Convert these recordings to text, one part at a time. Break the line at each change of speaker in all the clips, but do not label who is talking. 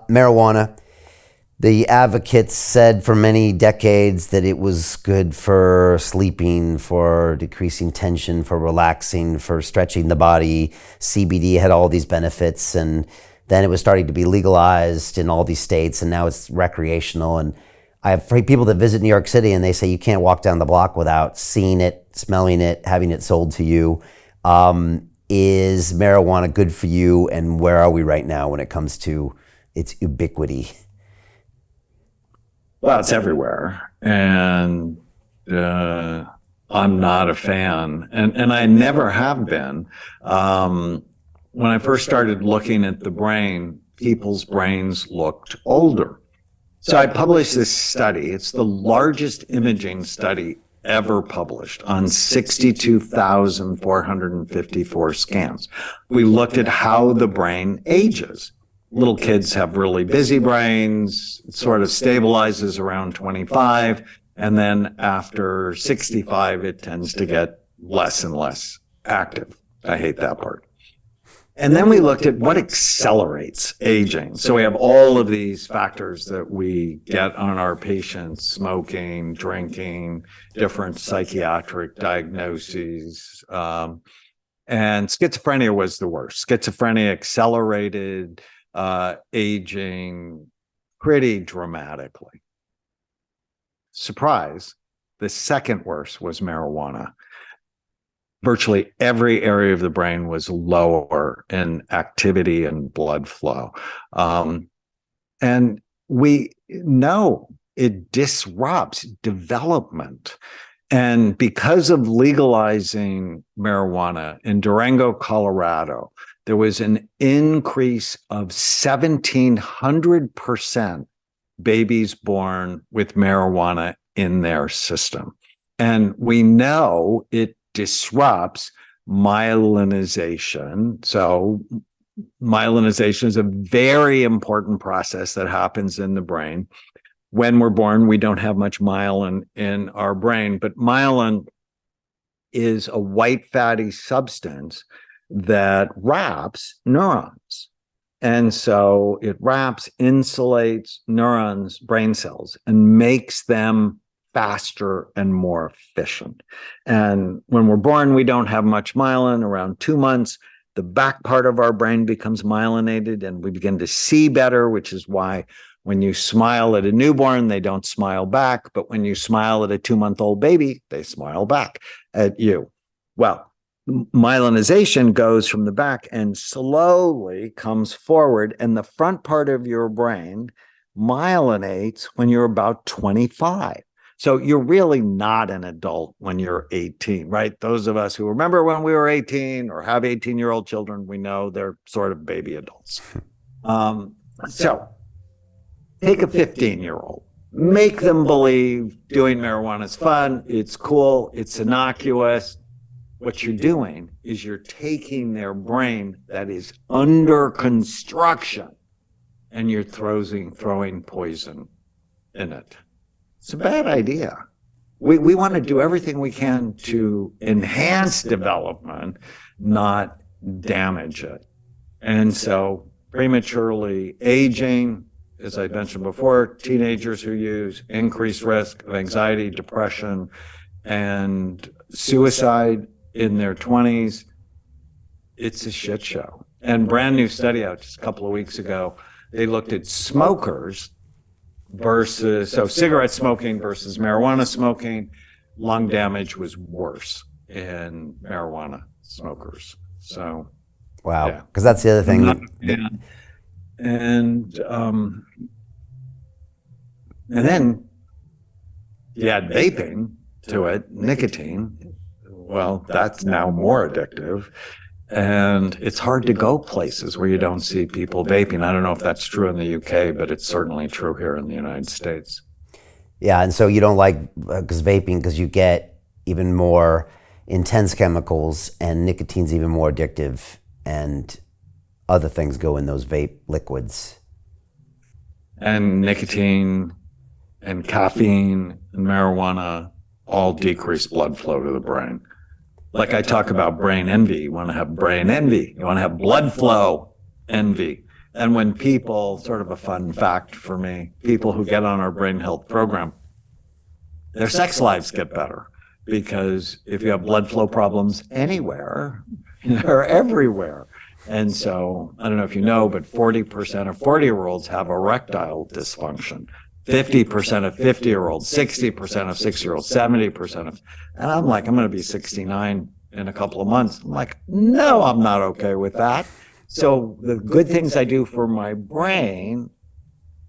Marijuana. The advocates said for many decades that it was good for sleeping, for decreasing tension, for relaxing, for stretching the body. CBD had all these benefits, and then it was starting to be legalized in all these states, and now it's recreational. And I have people that visit New York City, and they say you can't walk down the block without seeing it, smelling it, having it sold to you. Is marijuana good for you, and where are we right now when it comes to its ubiquity?
Well, it's everywhere, and I'm not a fan, and I never have been. When I first started looking at the brain, people's brains looked older. So I published this study. It's the largest imaging study ever published on 62,454 scans. We looked at how the brain ages. Little kids have really busy brains. It sort of stabilizes around 25. And then after 65, it tends to get less and less active. I hate that part. And then we looked at what accelerates aging. So we have all of these factors that we get on our patients: smoking, drinking, different psychiatric diagnoses. And schizophrenia was the worst. Schizophrenia accelerated aging pretty dramatically. Surprise, the second worst was marijuana. Virtually every area of the brain was lower in activity and blood flow. And we know it disrupts development. And because of legalizing marijuana in Durango, Colorado, there was an increase of 1,700% babies born with marijuana in their system. And we know it disrupts myelinization. So myelinization is a very important process that happens in the brain. When we're born, we don't have much myelin in our brain, but myelin is a white fatty substance that wraps neurons. And so it wraps, insulates neurons, brain cells, and makes them faster and more efficient. And when we're born, we don't have much myelin. Around 2 months, the back part of our brain becomes myelinated and we begin to see better, which is why when you smile at a newborn, they don't smile back. But when you smile at a 2-month-old baby, they smile back at you. Well, myelinization goes from the back and slowly comes forward, and the front part of your brain myelinates when you're about 25. So you're really not an adult when you're 18, right? Those of us who remember when we were 18 or have 18-year-old children, we know they're sort of baby adults. So take a 15-year-old, make them believe doing marijuana is fun, it's cool, it's innocuous. What you're doing is you're taking their brain that is under construction and you're throwing poison in it. It's a bad idea. We want to do everything we can to enhance development, not damage it. And so prematurely aging, as I mentioned before, teenagers who use, increased risk of anxiety, depression, and suicide in their 20s. It's a shit show. And brand new study out just a couple of weeks ago, they looked at smokers versus, so cigarette smoking versus marijuana smoking. Lung damage was worse in marijuana smokers. So,
wow, because that's the other thing.
And then you add vaping to it, nicotine. Well, that's now more addictive. And it's hard to go places where you don't see people vaping. I don't know if that's true in the UK, but it's certainly true here in the United States.
Yeah, and so you don't like vaping because you get even more intense chemicals, and nicotine's even more addictive, and other things go in those vape liquids.
And nicotine and caffeine and marijuana all decrease blood flow to the brain. Like I talk about brain envy. You want to have brain envy. You want to have blood flow envy. And when people, sort of a fun fact for me, people who get on our brain health program, their sex lives get better, because if you have blood flow problems anywhere, they're everywhere. And so I don't know if you know, but 40% of 40-year-olds have erectile dysfunction. 50% of 50-year-olds, 60% of 60-year-olds, 70% of, and I'm like, I'm going to be 69 in a couple of months. I'm like, no, I'm not okay with that. So the good things I do for my brain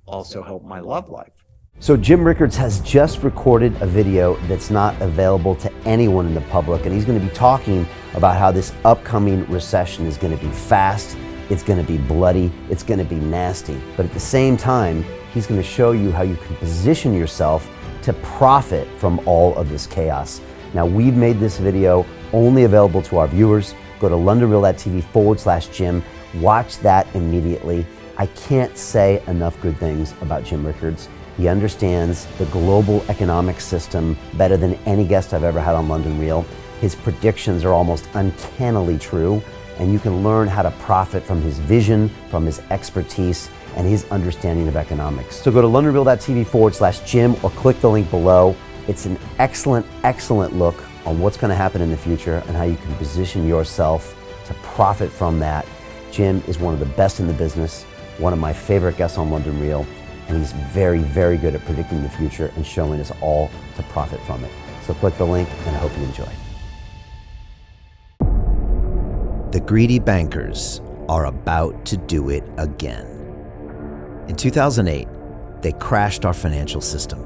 also help my love life.
So Jim Rickards has just recorded a video that's not available to anyone in the public, and he's going to be talking about how this upcoming recession is going to be fast, it's going to be bloody, it's going to be nasty. But at the same time, he's going to show you how you can position yourself to profit from all of this chaos. Now, we've made this video only available to our viewers. Go to londonreal.tv/Jim. Watch that immediately. I can't say enough good things about Jim Rickards. He understands the global economic system better than any guest I've ever had on London Real. His predictions are almost uncannily true, and you can learn how to profit from his vision, from his expertise, and his understanding of economics. So go to londonreal.tv/Jim or click the link below. It's an excellent, excellent look on what's going to happen in the future and how you can position yourself to profit from that. Jim is one of the best in the business, one of my favorite guests on London Real, and he's very, very good at predicting the future and showing us all to profit from it. So click the link, and I hope you enjoy. The greedy bankers are about to do it again. In 2008, they crashed our financial system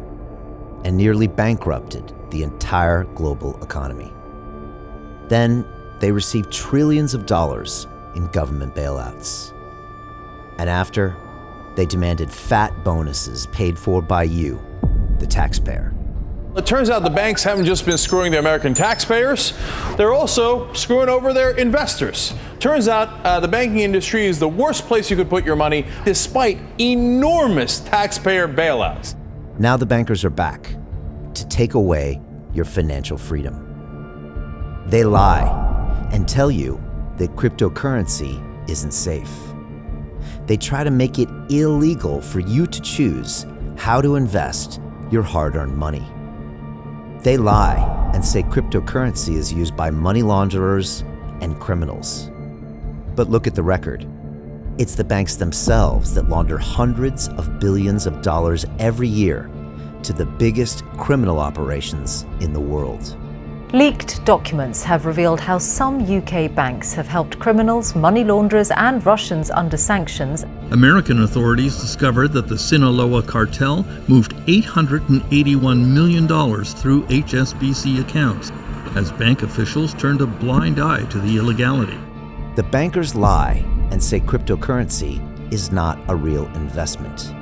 and nearly bankrupted the entire global economy. Then they received trillions of dollars in government bailouts. And after, they demanded fat bonuses paid for by you, the taxpayer.
It turns out the banks haven't just been screwing the American taxpayers, they're also screwing over their investors. Turns out the banking industry is the worst place you could put your money, despite enormous taxpayer bailouts.
Now the bankers are back to take away your financial freedom. They lie and tell you that cryptocurrency isn't safe. They try to make it illegal for you to choose how to invest your hard-earned money. They lie and say cryptocurrency is used by money launderers and criminals. But look at the record. It's the banks themselves that launder hundreds of billions of dollars every year to the biggest criminal operations in the world.
Leaked documents have revealed how some UK banks have helped criminals, money launderers and Russians under sanctions.
American authorities discovered that the Sinaloa cartel moved $881 million through HSBC accounts as bank officials turned a blind eye to the illegality.
The bankers lie and say cryptocurrency is not a real investment.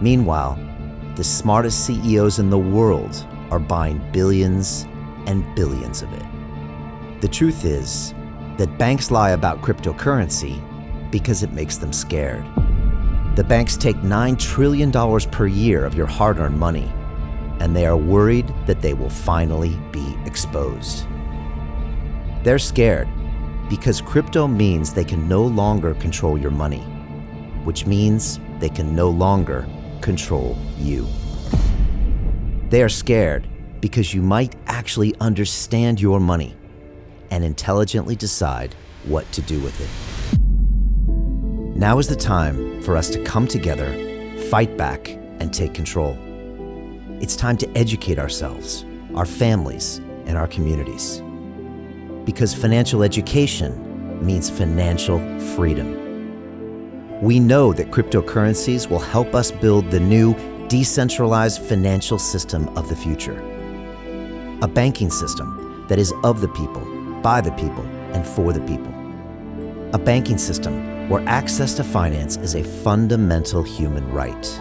Meanwhile, the smartest CEOs in the world are buying billions and billions of it. The truth is that banks lie about cryptocurrency because it makes them scared. The banks take $9 trillion per year of your hard-earned money, and they are worried that they will finally be exposed. They're scared because crypto means they can no longer control your money, which means they can no longer control you. They are scared because you might actually understand your money and intelligently decide what to do with it. Now is the time for us to come together, fight back, and take control. It's time to educate ourselves, our families, and our communities. Because financial education means financial freedom. We know that cryptocurrencies will help us build the new decentralized financial system of the future. A banking system that is of the people, by the people, and for the people. A banking system where access to finance is a fundamental human right.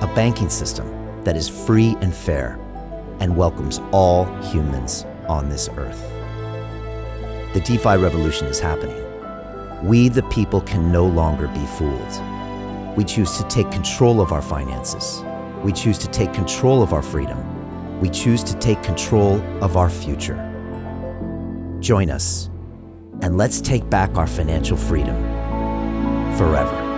A banking system that is free and fair and welcomes all humans on this earth. The DeFi revolution is happening. We, the people, can no longer be fooled. We choose to take control of our finances. We choose to take control of our freedom. We choose to take control of our future. Join us, and let's take back our financial freedom forever.